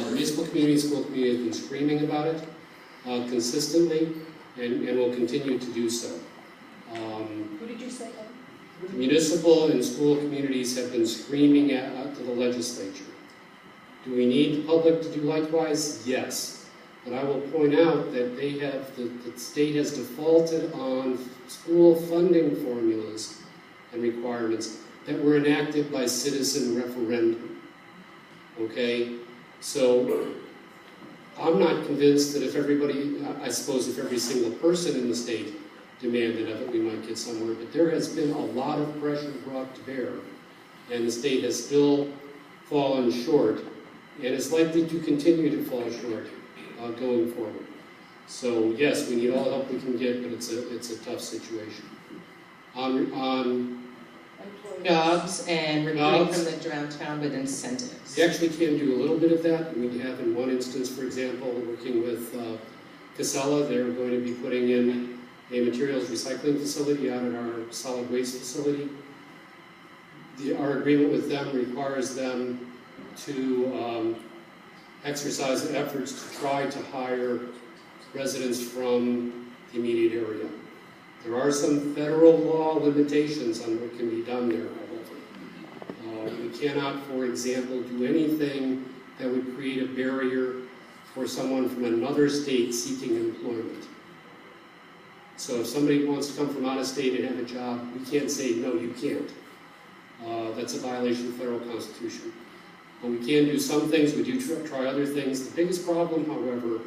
The municipal community, school community has been screaming about it consistently and will continue to do so. Who did you say? Municipal and school communities have been screaming to the legislature. Do we need the public to do likewise? Yes. But I will point out that the state has defaulted on school funding formulas and requirements that were enacted by citizen referendum. Okay? So I'm not convinced that if everybody, I suppose if every single person in the state demanded of it, we might get somewhere, but there has been a lot of pressure brought to bear, and the state has still fallen short, and is likely to continue to fall short going forward. So yes, we need all the help we can get, but it's a tough situation. On jobs and recruiting from the downtown with incentives. we actually can do a little bit of that. We have in one instance, for example, working with Casella, they're going to be putting in a materials recycling facility out at our solid waste facility. Our agreement with them requires them to exercise efforts to try to hire residents from the immediate area. There are some federal law limitations on what can be done there, however. We cannot, for example, do anything that would create a barrier for someone from another state seeking employment. So if somebody wants to come from out of state and have a job, we can't say, no, you can't. That's a violation of federal constitution. But we can do some things, we do try other things. The biggest problem, however,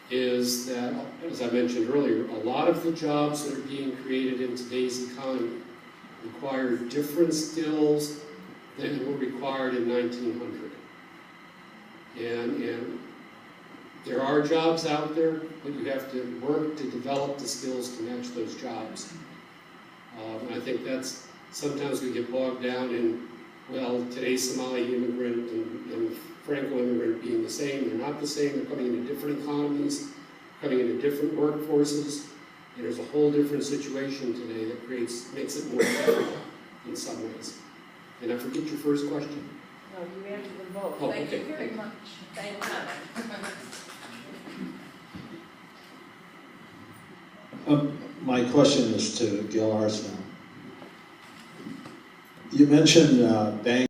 is that, as I mentioned earlier, a lot of the jobs that are being created in today's economy require different skills than were required in 1900. And there are jobs out there, but you have to work to develop the skills to match those jobs. And I think that's, sometimes we get bogged down in, well, today's Somali immigrant and Franco immigrant being the same. They're not the same. They're coming into different economies, coming into different workforces. And there's a whole different situation today that makes it more difficult in some ways. And I forget your first question. No, you answered them both. Oh, Thank okay. you very much. Thank you. My question is to Gil Arslan. You mentioned bank